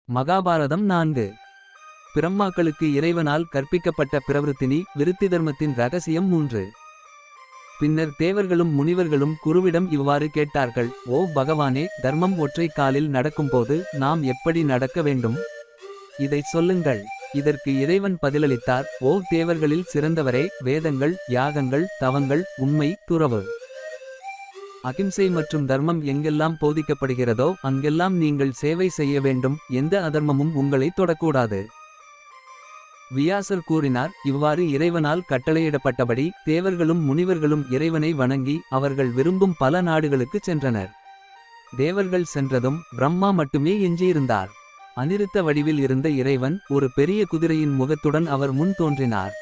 மகாபாரதம் 4. பிரம்மாக்களுக்கு இறைவனால் கற்பிக்கப்பட்ட பிரவருத்தினி விருத்தி தர்மத்தின் ரகசியம் 3. பின்னர் தேவர்களும் முனிவர்களும் குருவிடம் இவ்வாறு கேட்டார்கள். ஓ பகவானே, தர்மம் ஒற்றை காலில் நடக்கும்போது நாம் எப்படி நடக்க வேண்டும்? இதை சொல்லுங்கள். இதற்கு இறைவன் பதிலளித்தார். ஓ தேவர்களில் சிறந்தவரே, வேதங்கள், யாகங்கள், தவங்கள், உண்மை, துறவு, அகிம்சை மற்றும் தர்மம் எங்கெல்லாம் போதிக்கப்படுகிறதோ அங்கெல்லாம் நீங்கள் சேவை செய்ய வேண்டும். எந்த அதர்மமும் உங்களை தொடக்கூடாது. வியாசர் கூறினார். இவ்வாறு இறைவனால் கட்டளையிடப்பட்டபடி தேவர்களும் முனிவர்களும் இறைவனை வணங்கி அவர்கள் விரும்பும் பல நாடுகளுக்குச் சென்றனர். தேவர்கள் சென்றதும் பிரம்மா மட்டுமே எஞ்சியிருந்தார். அநிருத்த வடிவில் இருந்த இறைவன் ஒரு பெரிய குதிரையின் முகத்துடன் அவர் முன் தோன்றினார்.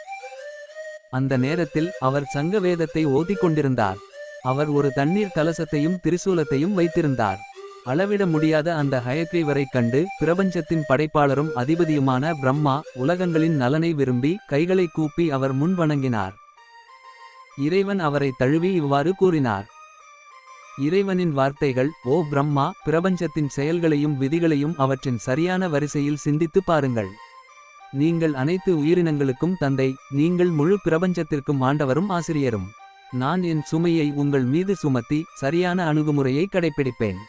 அந்த நேரத்தில் அவர் சங்க வேதத்தை ஓதிக்கொண்டிருந்தார். அவர் ஒரு தண்ணீர் கலசத்தையும் திரிசூலத்தையும் வைத்திருந்தார். அளவிட முடியாத அந்த ஹயக்ரீவரைக் கண்டு பிரபஞ்சத்தின் படைப்பாளரும் அதிபதியுமான பிரம்மா உலகங்களின் நலனை விரும்பி கைகளை கூப்பி அவர் முன் வணங்கினார். இறைவன் அவரை தழுவி இவ்வாறு கூறினார். இறைவனின் வார்த்தைகள். ஓ பிரம்மா, பிரபஞ்சத்தின் செயல்களையும் விதிகளையும் அவற்றின் சரியான வரிசையில் சிந்தித்து பாருங்கள். நீங்கள் அனைத்து உயிரினங்களுக்கும் தந்தை. நீங்கள் முழு பிரபஞ்சத்திற்கும் ஆண்டவரும் ஆசிரியரும். நான் என் சுமையை உங்கள் மீது சுமத்தி சரியான அணுகுமுறையை கடைப்பிடிப்பேன்.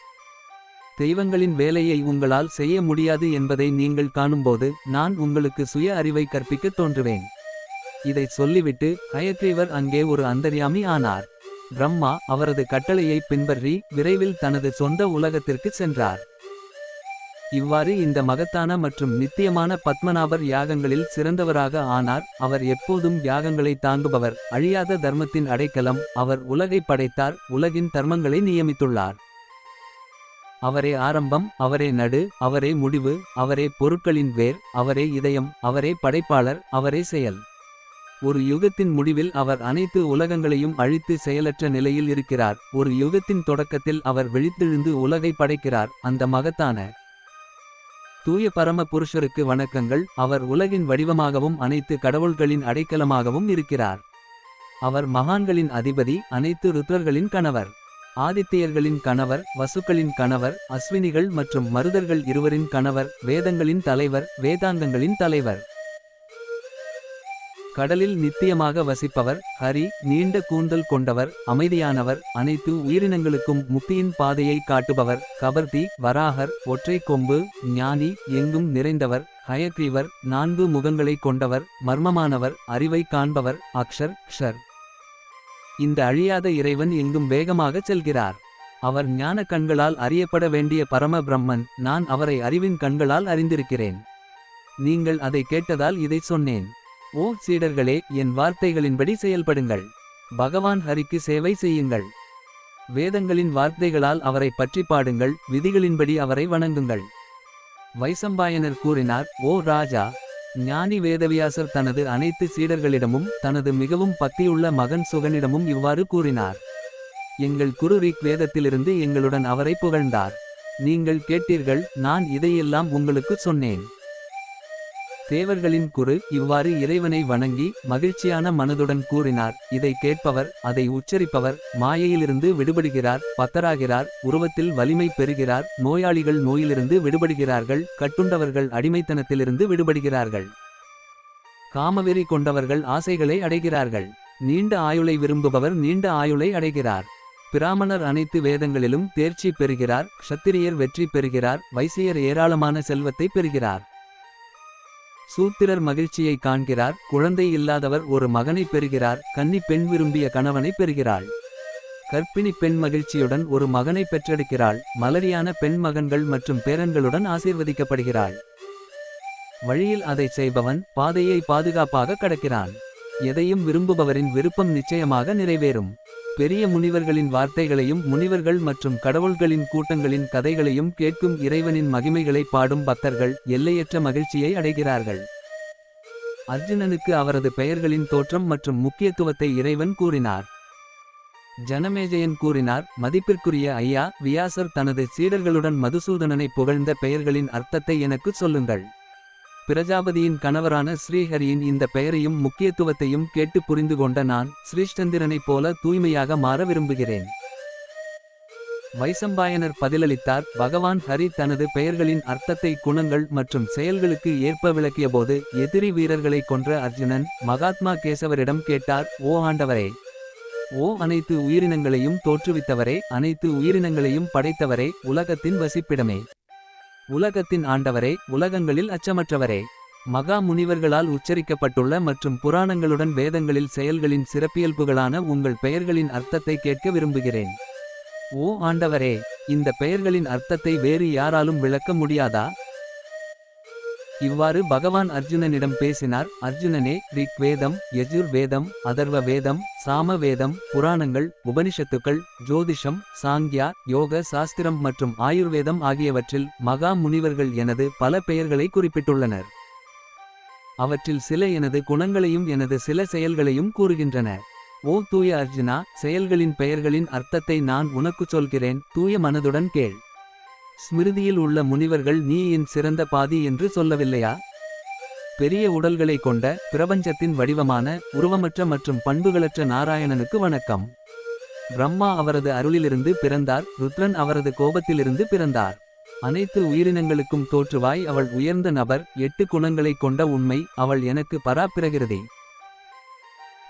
தெய்வங்களின் வேலையை உங்களால் செய்ய முடியாது என்பதை நீங்கள் காணும்போது நான் உங்களுக்கு சுய அறிவை கற்பிக்கத் தோன்றுவேன். இதை சொல்லிவிட்டு ஹயக்ரீவர் அங்கே ஒரு அந்தர்யாமி ஆனார். பிரம்மா அவரது கட்டளையை பின்பற்றி விரைவில் தனது சொந்த உலகத்திற்கு சென்றார். இவ்வாறு இந்த மகத்தான மற்றும் நித்தியமான பத்மநாபர் யாகங்களில் சிறந்தவராக ஆனார். அவர் எப்போதும் யாகங்களை தாங்குபவர், அழியாத தர்மத்தின் அடைக்கலம். அவர் உலகை படைத்தார், உலகின் தர்மங்களை நியமித்துள்ளார். அவரே ஆரம்பம், அவரே நடு, அவரே முடிவு, அவரே பொருட்களின் வேர், அவரே இதயம், அவரே படைப்பாளர், அவரே செயல். ஒரு யுகத்தின் முடிவில் அவர் அனைத்து உலகங்களையும் அழித்து செயலற்ற நிலையில் இருக்கிறார். ஒரு யுகத்தின் தொடக்கத்தில் அவர் விழித்தெழுந்து உலகை படைக்கிறார். அந்த மகத்தான தூய பரம புருஷருக்கு வணக்கங்கள். அவர் உலகின் வடிவமாகவும் அனைத்து கடவுள்களின் அடைக்கலமாகவும் இருக்கிறார். அவர் மகான்களின் அதிபதி, அனைத்து ருத்ரர்களின் கணவர், ஆதித்யர்களின் கணவர், வசுக்களின் கணவர், அஸ்வினிகள் மற்றும் மருதர்கள் இருவரின் கணவர், வேதங்களின் தலைவர், வேதாந்தங்களின் தலைவர், கடலில் நித்தியமாக வசிப்பவர், ஹரி, நீண்ட கூந்தல் கொண்டவர், அமைதியானவர், அனைத்து உயிரினங்களுக்கும் முக்தியின் பாதையை காட்டுபவர், கபர்தி, வராகர், ஒற்றை கொம்பு, ஞானி, எங்கும் நிறைந்தவர், ஹயக்ரீவர், 4 முகங்களை கொண்டவர், மர்மமானவர், அறிவை காண்பவர், அக்ஷர், க்ஷர். இந்த அழியாத இறைவன் எங்கும் வேகமாகச் செல்கிறார். அவர் ஞான கண்களால் அறியப்பட வேண்டிய பரம பிரம்மன். நான் அவரை அறிவின் கண்களால் அறிந்திருக்கிறேன். நீங்கள் அதை கேட்டதால் இதை சொன்னேன். ஓ சீடர்களே, என் வார்த்தைகளின்படி செயல்படுங்கள். பகவான் ஹரிக்கு சேவை செய்யுங்கள். வேதங்களின் வார்த்தைகளால் அவரை பற்றி பாடுங்கள். விதிகளின்படி அவரை வணங்குங்கள். வைசம்பாயனர் கூறினார். ஓ ராஜா, ஞானி வேதவியாசர் தனது அனைத்து சீடர்களிடமும் தனது மிகவும் பக்தியுள்ள மகன் சுகனிடமும் இவ்வாறு கூறினார். எங்கள் குரு ரிக் வேதத்திலிருந்து எங்களுடன் அவரை புகழ்ந்தார். நீங்கள் கேட்டீர்கள், நான் இதையெல்லாம் உங்களுக்கு சொன்னேன். தேவர்களின் குரு இவ்வாறு இறைவனை வணங்கி மகிழ்ச்சியான மனதுடன் கூறினார். இதை கேட்பவர், அதை உச்சரிப்பவர் மாயையிலிருந்து விடுபடுகிறார், பத்தராகிறார், உருவத்தில் வலிமை பெறுகிறார், நோயாளிகள் நோயிலிருந்து விடுபடுகிறார்கள், கட்டுண்டவர்கள் அடிமைத்தனத்திலிருந்து விடுபடுகிறார்கள், காமவெறி கொண்டவர்கள் ஆசைகளை அடைகிறார்கள், நீண்ட ஆயுளை விரும்புபவர் நீண்ட ஆயுளை அடைகிறார், பிராமணர் அனைத்து வேதங்களிலும் தேர்ச்சி பெறுகிறார், க்ஷத்திரியர் வெற்றி பெறுகிறார், வைசியர் ஏராளமான செல்வத்தை பெறுகிறார், சூத்திரர் மகிழ்ச்சியை காண்கிறார், குழந்தை இல்லாதவர் ஒரு மகனை பெறுகிறார், கன்னி பெண் விரும்பிய கணவனை பெறுகிறாள், கர்ப்பிணி பெண் மகிழ்ச்சியுடன் ஒரு மகனை பெற்றெடுக்கிறாள், மலரியான பெண் மகன்கள் மற்றும் பேரன்களுடன் ஆசீர்வதிக்கப்படுகிறாள். வழியில் அதை செய்பவன் பாதையை பாதுகாப்பாக கடக்கிறான். எதையும் விரும்புபவரின் விருப்பம் நிச்சயமாக நிறைவேறும். பெரிய முனிவர்களின் வார்த்தைகளையும் முனிவர்கள் மற்றும் கடவுள்களின் கூட்டங்களின் கதைகளையும் கேட்கும் இறைவனின் மகிமைகளை பாடும் பக்தர்கள் எல்லையற்ற மகிழ்ச்சியை அடைகிறார்கள். அர்ஜுனனுக்கு அவரது பெயர்களின் தோற்றம் மற்றும் முக்கியத்துவத்தை இறைவன் கூறினார். ஜனமேஜயன் கூறினார். மதிப்பிற்குரிய ஐயா, வியாசர் தனது சீடர்களுடன் மதுசூதனனை புகழ்ந்த பெயர்களின் அர்த்தத்தை எனக்கு சொல்லுங்கள். பிரஜாபதியின் கணவரான ஸ்ரீஹரியின் இந்த பெயரையும் முக்கியத்துவத்தையும் கேட்டு புரிந்து கொண்ட நான் ஸ்ரீஷ்டந்திரனைப் போல தூய்மையாக மாற விரும்புகிறேன். வைசம்பாயனர் பதிலளித்தார், பகவான் ஹரி தனது பெயர்களின் அர்த்தத்தை குணங்கள் மற்றும் செயல்களுக்கு ஏற்ப விளக்கியபோது எதிரி வீரர்களை கொன்ற அர்ஜுனன் மகாத்மா கேசவரிடம் கேட்டார், ஓ ஆண்டவரே, ஓ அனைத்து உயிரினங்களையும் தோற்றுவித்தவரே, அனைத்து உயிரினங்களையும் படைத்தவரே, உலகத்தின் வசிப்பிடமே, உலகத்தின் ஆண்டவரே, உலகங்களில் அச்சமற்றவரே, மகா முனிவர்களால் உச்சரிக்கப்பட்டுள்ள மற்றும் புராணங்களுடன் வேதங்களில் செயல்களின் சிறப்பியல்புகளான உங்கள் பெயர்களின் அர்த்தத்தை கேட்க விரும்புகிறேன். ஓ ஆண்டவரே, இந்த பெயர்களின் அர்த்தத்தை வேறு யாராலும் விளக்க முடியாதா? இவ்வாறு பகவான் அர்ஜுனனிடம் பேசினார். அர்ஜுனனே, ரிக் வேதம், யஜுர் வேதம், அதர்வ வேதம், சாம வேதம், புராணங்கள், உபனிஷத்துக்கள், ஜோதிஷம், சாங்கியா, யோக சாஸ்திரம் மற்றும் ஆயுர்வேதம் ஆகியவற்றில் மகா முனிவர்கள் எனது பல பெயர்களை குறிப்பிட்டுள்ளனர். அவற்றில் சில எனது குணங்களையும் எனது சில செயல்களையும் கூறுகின்றன. ஓ தூய அர்ஜுனா, செயல்களின் பெயர்களின் அர்த்தத்தை நான் உனக்குச் சொல்கிறேன், தூய மனதுடன் கேள். ஸ்மிருதியில் உள்ள முனிவர்கள் நீ என் சிறந்த பாதி என்று சொல்லவில்லையா? பெரிய உடல்களை கொண்ட பிரபஞ்சத்தின் வடிவமான உருவமற்ற மற்றும் பண்புகளற்ற நாராயணனுக்கு வணக்கம். பிரம்மா அவரது அருளிலிருந்து பிறந்தார், ருத்ரன் அவரது கோபத்திலிருந்து பிறந்தார். அனைத்து உயிரினங்களுக்கும் தோற்றுவாய் அவள் உயர்ந்த நபர், 8 குணங்களை கொண்ட உண்மை, அவள் எனக்கு பராப்பிரகிருதி.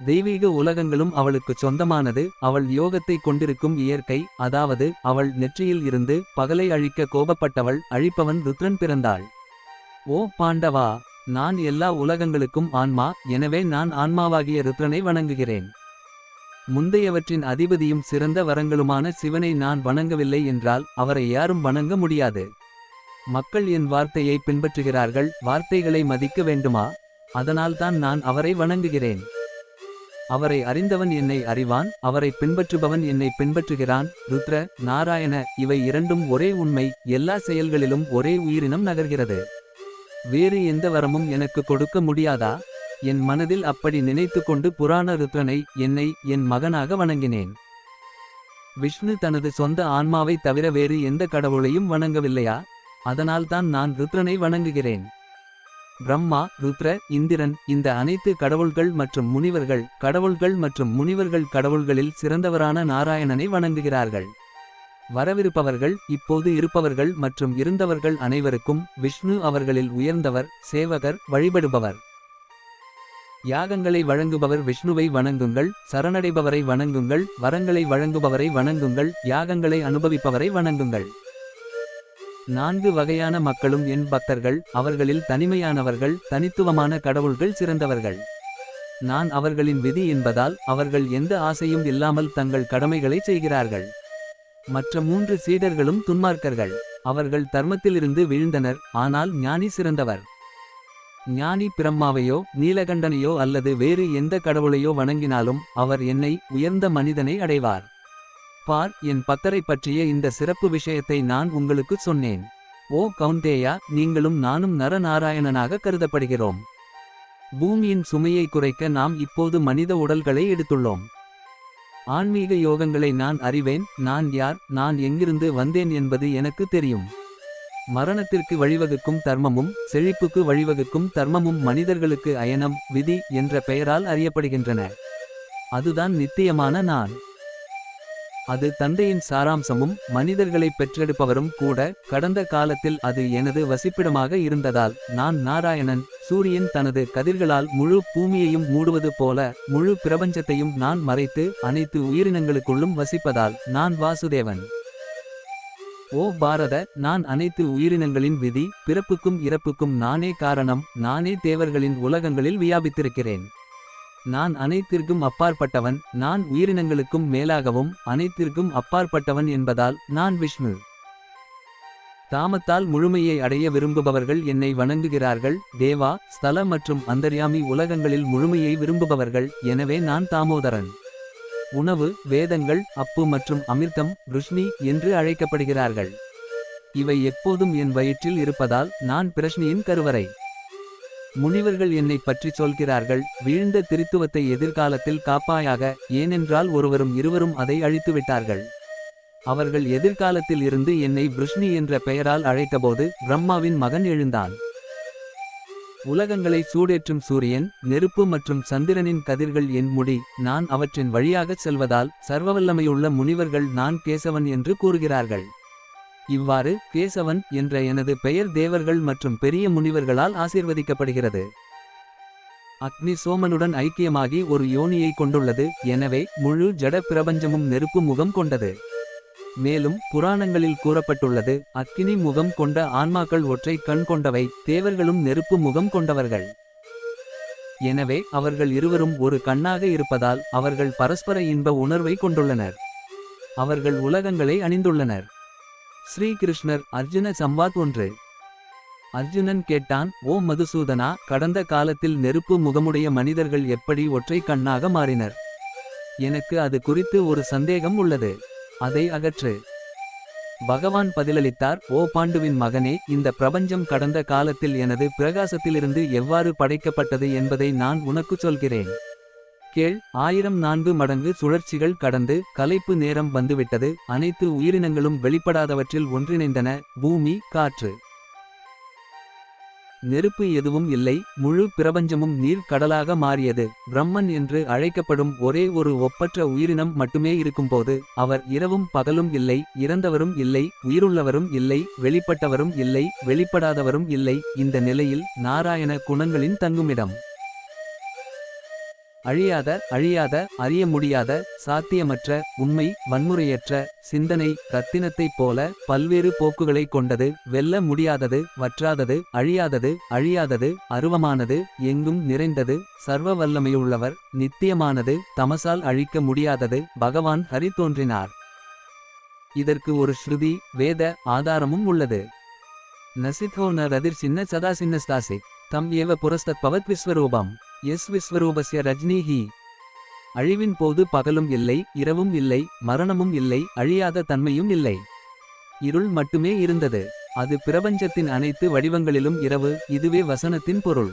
தெய்வீக உலகங்களும் அவளுக்குச் சொந்தமானது, அவள் யோகத்தை கொண்டிருக்கும் இயற்கை, அதாவது அவள் நெற்றியில் இருந்து பகலை அழிக்க கோபப்பட்டவள், அழிப்பவன் ருத்ரன் பிறந்தாள். ஓ பாண்டவா, நான் எல்லா உலகங்களுக்கும் ஆன்மா, எனவே நான் ஆன்மாவாகிய ருத்ரனை வணங்குகிறேன். முந்தையவற்றின் அதிபதியும் சிறந்த வரங்களுமான சிவனை நான் வணங்கவில்லை என்றால் அவரை யாரும் வணங்க முடியாது. மக்கள் என் வார்த்தையை பின்பற்றுகிறார்கள், வார்த்தைகளை மதிக்க வேண்டுமா? அதனால்தான் நான் அவரை வணங்குகிறேன். அவரை அறிந்தவன் என்னை அறிவான், அவரை பின்பற்றுபவன் என்னை பின்பற்றுகிறான். ருத்ர, நாராயண, இவை இரண்டும் ஒரே உண்மை, எல்லா செயல்களிலும் ஒரே உயிரினம் நகர்கிறது. வேறு எந்த வரமும் எனக்கு கொடுக்க முடியாதா? என் மனதில் அப்படி நினைத்து கொண்டு புராண ருத்ரனை, என்னை என் மகனாக வணங்கினேன். விஷ்ணு தனது சொந்த ஆன்மாவை தவிர வேறு எந்த கடவுளையும் வணங்கவில்லையா? அதனால்தான் நான் ருத்ரனை வணங்குகிறேன். பிரம்மா, ருத்ர, இந்திரன், இந்த அனைத்து கடவுள்கள் மற்றும் முனிவர்கள் கடவுள்கள் மற்றும் முனிவர்கள் கடவுள்களில் சிறந்தவரான நாராயணனை வணங்குகிறார்கள். வரவிருப்பவர்கள், இப்போது இருப்பவர்கள் மற்றும் இருந்தவர்கள் அனைவருக்கும் விஷ்ணு அவர்களில் உயர்ந்தவர், சேவகர், வழிபடுபவர். யாகங்களை வழங்குபவர் விஷ்ணுவை வணங்குங்கள், சரணடைபவரை வணங்குங்கள், வரங்களை வழங்குபவரை வணங்குங்கள், யாகங்களை அனுபவிப்பவரை வணங்குங்கள். 4 வகையான மக்களும் என் பக்தர்கள், அவர்களில் தனிமையானவர்கள், தனித்துவமான கடவுள்கள் சிறந்தவர்கள். நான் அவர்களின் விதி என்பதால் அவர்கள் எந்த ஆசையும் இல்லாமல் தங்கள் கடமைகளை செய்கிறார்கள். மற்ற 3 சீடர்களும் துன்மார்க்கர்கள். அவர்கள் தர்மத்திலிருந்து வீழ்ந்தனர், ஆனால் ஞானி சிறந்தவர். ஞானி பிரம்மாவையோ நீலகண்டனையோ அல்லது வேறு எந்த கடவுளையோ வணங்கினாலும் அவர் என்னை, உயர்ந்த மனிதனை அடைவார். பார், என் பக்தரைப் பற்றிய இந்த சிறப்பு விஷயத்தை நான் உங்களுக்கு சொன்னேன். ஓ கௌந்தேயா, நீங்களும் நானும் நரநாராயணனாக கருதப்படுகிறோம். பூமியின் சுமையை குறைக்க நாம் இப்போது மனித உடல்களை எடுத்துள்ளோம். ஆன்மீக யோகங்களை நான் அறிவேன். நான் யார், நான் எங்கிருந்து வந்தேன் என்பது எனக்கு தெரியும். மரணத்திற்கு வழிவகுக்கும் தர்மமும் செழிப்புக்கு வழிவகுக்கும் தர்மமும் மனிதர்களுக்கு அயனம், விதி என்ற பெயரால் அறியப்படுகின்றன. அதுதான் நித்தியமான நான். அது தந்தையின் சாராம்சமும் மனிதர்களை பெற்றெடுப்பவரும் கூட. கடந்த காலத்தில் அது எனது வசிப்பிடமாக இருந்ததால் நான் நாராயணன். சூரியன் தனது கதிர்களால் முழு பூமியையும் மூடுவது போல முழு பிரபஞ்சத்தையும் நான் மறைத்து அனைத்து உயிரினங்களுக்குள்ளும் வசிப்பதால் நான் வாசுதேவன். ஓ பாரத, நான் அனைத்து உயிரினங்களின் விதி, பிறப்புக்கும் இறப்புக்கும் நானே காரணம். நானே தேவர்களின் உலகங்களில் வியாபித்திருக்கிறேன். நான் அனைத்திற்கும் அப்பாற்பட்டவன். நான் உயிரினங்களுக்கும் மேலாகவும் அனைத்திற்கும் அப்பாற்பட்டவன் என்பதால் நான் விஷ்ணு. தாமத்தால் முழுமையை அடைய விரும்புபவர்கள் என்னை வணங்குகிறார்கள். தேவா, ஸ்தல மற்றும் அந்தர்யாமி உலகங்களில் முழுமையை விரும்புபவர்கள், எனவே நான் தாமோதரன். உணவு, வேதங்கள், அப்பு மற்றும் அமிர்தம், ருஷ்ணி என்று அழைக்கப்படுகிறார்கள். இவை எப்போதும் என் வயிற்றில் இருப்பதால் நான் பிரஷ்னியின் கருவறை. முனிவர்கள் என்னை பற்றி சொல்கிறார்கள், வீழ்ந்த திரித்துவத்தை எதிர்காலத்தில் காப்பாயாக, ஏனென்றால் ஒருவரும் இருவரும் அதை அழித்துவிட்டார்கள். அவர்கள் எதிர்காலத்தில் இருந்து என்னை பிருஷ்ணி என்ற பெயரால் அழைத்தபோது பிரம்மாவின் மகன் எழுந்தான். உலகங்களை சூடேற்றும் சூரியன், நெருப்பு மற்றும் சந்திரனின் கதிர்கள் என் முடி. நான் அவற்றின் வழியாகச் செல்வதால் சர்வவல்லமையுள்ள முனிவர்கள் நான் கேசவன் என்று கூறுகிறார்கள். இவ்வாறு கேசவன் என்ற எனது பெயர் தேவர்கள் மற்றும் பெரிய முனிவர்களால் ஆசீர்வதிக்கப்படுகிறது. அக்னி சோமனுடன் ஐக்கியமாகி ஒரு யோனியை கொண்டுள்ளது. எனவே முழு ஜட பிரபஞ்சமும் நெருப்பு முகம் கொண்டது. மேலும் புராணங்களில் கூறப்பட்டுள்ளது, அக்கினி முகம் கொண்ட ஆன்மாக்கள் ஒற்றை கண் கொண்டவை. தேவர்களும் நெருப்பு முகம் கொண்டவர்கள். எனவே அவர்கள் இருவரும் ஒரு கண்ணாக இருப்பதால் அவர்கள் பரஸ்பர இன்ப உணர்வை கொண்டுள்ளனர். அவர்கள் உலகங்களை அணிந்துள்ளனர். ஸ்ரீகிருஷ்ணர் அர்ஜுன சம்வாத் 1. அர்ஜுனன் கேட்டான், ஓ மதுசூதனா, கடந்த காலத்தில் நெருப்பு முகமுடைய மனிதர்கள் எப்படி ஒற்றை கண்ணாக மாறினர்? எனக்கு அது குறித்து ஒரு சந்தேகம் உள்ளது. அதை அகற்று. பகவான் பதிலளித்தார், ஓ பாண்டுவின் மகனே, இந்த பிரபஞ்சம் கடந்த காலத்தில் எனது பிரகாசத்திலிருந்து எவ்வாறு படைக்கப்பட்டது என்பதை நான் உனக்குச் சொல்கிறேன். கேள். 1004 மடங்கு சுழற்சிகள் கடந்து கலைப்பு நேரம் வந்துவிட்டது. அனைத்து உயிரினங்களும் வெளிப்படாதவற்றில் ஒன்றிணைந்தன. பூமி, காற்று, நெருப்பு எதுவும் இல்லை. முழு பிரபஞ்சமும் நீர் கடலாக மாறியது. பிரம்மன் என்று அழைக்கப்படும் ஒரே ஒரு ஒப்பற்ற உயிரினம் மட்டுமே இருக்கும்போது, அவர் இரவும் பகலும் இல்லை, இறந்தவரும் இல்லை, உயிருள்ளவரும் இல்லை, வெளிப்பட்டவரும் இல்லை, வெளிப்படாதவரும் இல்லை. இந்த நிலையில் நாராயண குணங்களின் தங்குமிடம். அழியாத அறிய முடியாத, சாத்தியமற்ற, உண்மை, வன்முறையற்ற சிந்தனை, ரத்தினத்தைப் போல பல்வேறு போக்குகளை கொண்டது. வெல்ல முடியாதது, வற்றாதது, அழியாதது, அருவமானது, எங்கும் நிறைந்தது, சர்வ வல்லமையுள்ளவர், நித்தியமானது, தமசால் அழிக்க முடியாதது. பகவான் ஹரி தோன்றினார். இதற்கு ஒரு ஸ்ருதி, வேத ஆதாரமும் உள்ளது. நசித்தோ ந ரதிர் சின்ன சதா சின்னஸ்தாசி தம் ஏவ புரஸ்தத்பவத் விஸ்வரூபம் எஸ் விஸ்வரூபஸ்ய ரஜ்னீஹி. அழிவின் போது பகலும் இல்லை, இரவும் இல்லை, மரணமும் இல்லை, அழியாத தன்மையும் இல்லை. இருள் மட்டுமே இருந்தது. அது பிரபஞ்சத்தின் அனைத்து வடிவங்களிலும் இரவு. இதுவே வசனத்தின் பொருள்.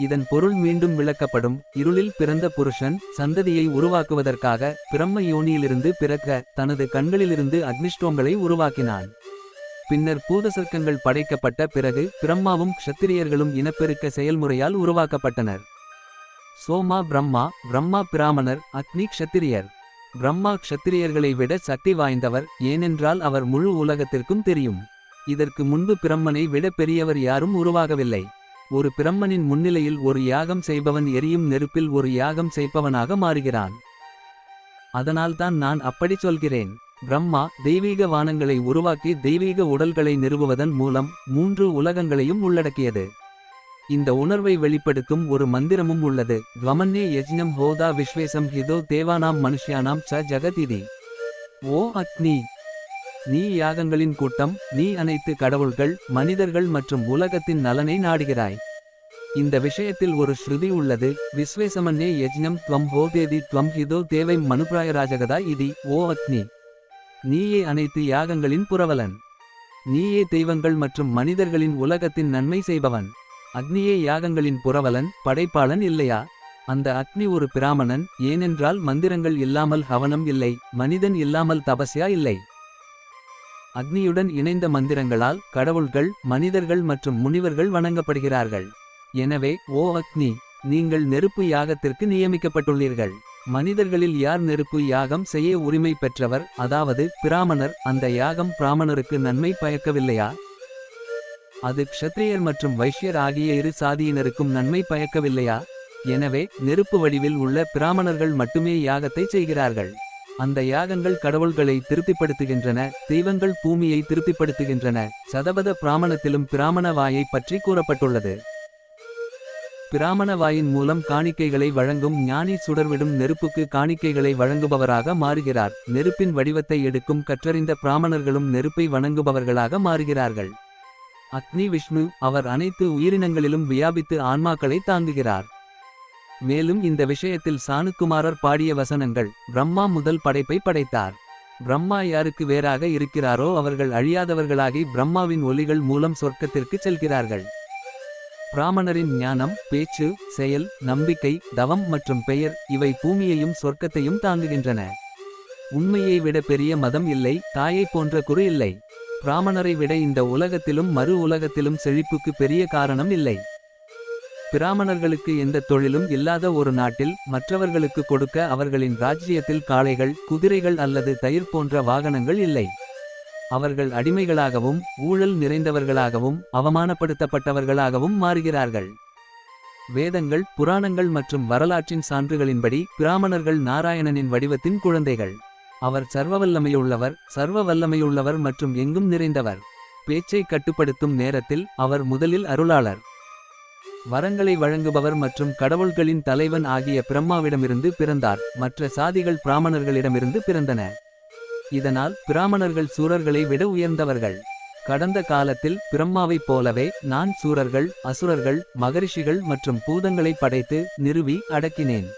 இதன் பொருள் மீண்டும் விளக்கப்படும். இருளில் பிறந்த புருஷன் சந்ததியை உருவாக்குவதற்காக பிரம்ம யோனியிலிருந்து பிறக்க தனது கண்களிலிருந்து அக்னிஷ்டோங்களை உருவாக்கினான். பின்னர் பூதசர்க்கங்கள் படைக்கப்பட்ட பிறகு பிரம்மாவும் க்ஷத்திரியர்களும் இனப்பெருக்க செயல்முறையால் உருவாக்கப்பட்டனர். சோமா பிரம்மா, பிரம்மா பிராமணர், அக்னி க்ஷத்திரியர். பிரம்மா க்ஷத்திரியர்களை விட சக்தி வாய்ந்தவர், ஏனென்றால் அவர் முழு உலகத்திற்கும் தெரியும். இதற்கு முன்பு பிரம்மனை விட பெரியவர் யாரும் உருவாகவில்லை. ஒரு பிரம்மனின் முன்னிலையில் ஒரு யாகம் செய்பவன் எரியும் நெருப்பில் ஒரு யாகம் செய்பவனாக மாறுகிறான். அதனால்தான் நான் அப்படி சொல்கிறேன். பிரம்மா தெய்வீக வானங்களை உருவாக்கி தெய்வீக உடல்களை நிறுவுவதன் மூலம் 3 உலகங்களையும் உள்ளடக்கியது. இந்த உணர்வை வெளிப்படுத்தும் ஒரு மந்திரமும் உள்ளது. த்வமன்னே யஜ்ஞம் ஹோதா விஸ்வேசம் ஹிதோ தேவானாம் மனுஷ்யானாம் ச ஜகதிதி. ஓ அக்னி, நீ யாகங்களின் கூட்டம். நீ அனைத்து கடவுள்கள், மனிதர்கள் மற்றும் உலகத்தின் நலனை நாடுகிறாய். இந்த விஷயத்தில் ஒரு ஸ்ருதி உள்ளது. விஸ்வேசமன்னே யஜ்ஞம் த்வம் ஹோதேதி த்வம் ஹிதோ தேவை மனுப்ராயராஜகதா இதி. ஓ அக்னி, நீயே அனைத்து யாகங்களின் புரவலன். நீயே தெய்வங்கள் மற்றும் மனிதர்களின் உலகத்தின் நன்மை செய்பவன். அக்னியே யாகங்களின் புரவலன், படைப்பாளன் இல்லையா? அந்த அக்னி ஒரு பிராமணன், ஏனென்றால் மந்திரங்கள் இல்லாமல் ஹவனம் இல்லை, மனிதன் இல்லாமல் தபஸ்யா இல்லை. அக்னியுடன் இணைந்த மந்திரங்களால் கடவுள்கள், மனிதர்கள் மற்றும் முனிவர்கள் வணங்கப்படுகிறார்கள். எனவே ஓ அக்னி, நீங்கள் நெருப்பு யாகத்திற்கு நியமிக்கப்பட்டுள்ளீர்கள். மனிதர்களில் யார் நெருப்பு யாகம் செய்ய உரிமை பெற்றவர், அதாவது பிராமணர், அந்த யாகம் பிராமணருக்கு நன்மை பயக்கவில்லையா? அது க்ஷத்ரியர் மற்றும் வைஷ்யர் ஆகிய இரு சாதியினருக்கும் நன்மை பயக்கவில்லையா? எனவே நெருப்பு வடிவில் உள்ள பிராமணர்கள் மட்டுமே யாகத்தை செய்கிறார்கள். அந்த யாகங்கள் கடவுள்களை திருப்திப்படுத்துகின்றன, தெய்வங்கள் பூமியை திருப்திப்படுத்துகின்றன. சதபத பிராமணத்திலும் பிராமண வாயை பற்றி கூறப்பட்டுள்ளது. பிராமண வாயின் மூலம் காணிக்கைகளை வழங்கும் ஞானி சுடர்விடும் நெருப்புக்கு காணிக்கைகளை வழங்குபவராக மாறுகிறார். நெருப்பின் வடிவத்தை எடுக்கும் கற்றறிந்த பிராமணர்களும் நெருப்பை வணங்குபவர்களாக மாறுகிறார்கள். அக்னி விஷ்ணு, அவர் அனைத்து உயிரினங்களிலும் வியாபித்து ஆன்மாக்களை தாங்குகிறார். மேலும் இந்த விஷயத்தில் சாணுக்குமாரர் பாடிய வசனங்கள். பிரம்மா முதல் படைப்பை படைத்தார். பிரம்மா யாருக்கு வேறாக இருக்கிறாரோ அவர்கள் அழியாதவர்களாகி பிரம்மாவின் ஒலிகள் மூலம் சொர்க்கத்திற்கு செல்கிறார்கள். பிராமணரின் ஞானம், பேச்சு, செயல், நம்பிக்கை, தவம் மற்றும் பெயர் இவை பூமியையும் சொர்க்கத்தையும் தாங்குகின்றன. உண்மையை விட பெரிய மதம் இல்லை, தாயை போன்ற குரு இல்லை. பிராமணரை விட இந்த உலகத்திலும் மறு உலகத்திலும் செழிப்புக்கு பெரிய காரணம் இல்லை. பிராமணர்களுக்கு எந்த தொழிலும் இல்லாத ஒரு நாட்டில் மற்றவர்களுக்கு கொடுக்க அவர்களின் ராஜ்ஜியத்தில் காளைகள், குதிரைகள் அல்லது தயிர் போன்ற வாகனங்கள் இல்லை. அவர்கள் அடிமைகளாகவும் ஊழல் நிறைந்தவர்களாகவும் அவமானப்படுத்தப்பட்டவர்களாகவும் மாறுகிறார்கள். வேதங்கள், புராணங்கள் மற்றும் வரலாற்றின் சான்றுகளின்படி பிராமணர்கள் நாராயணனின் வடிவத்தின் குழந்தைகள். அவர் சர்வவல்லமையுள்ளவர், சர்வ வல்லமையுள்ளவர் மற்றும் எங்கும் நிறைந்தவர். பேச்சை கட்டுப்படுத்தும் நேரத்தில் அவர் முதலில் அருளாளர், வரங்களை வழங்குபவர் மற்றும் கடவுள்களின் தலைவன் ஆகிய பிரம்மாவிடமிருந்து பிறந்தார். மற்ற சாதிகள் பிராமணர்களிடமிருந்து பிறந்தன. இதனால் பிராமணர்கள் சூரர்களை விட உயர்ந்தவர்கள். கடந்த காலத்தில் பிரம்மாவைப் போலவே நான் சூரர்கள், அசுரர்கள், மகரிஷிகள் மற்றும் பூதங்களை படைத்து நிறுவி அடக்கினேன்.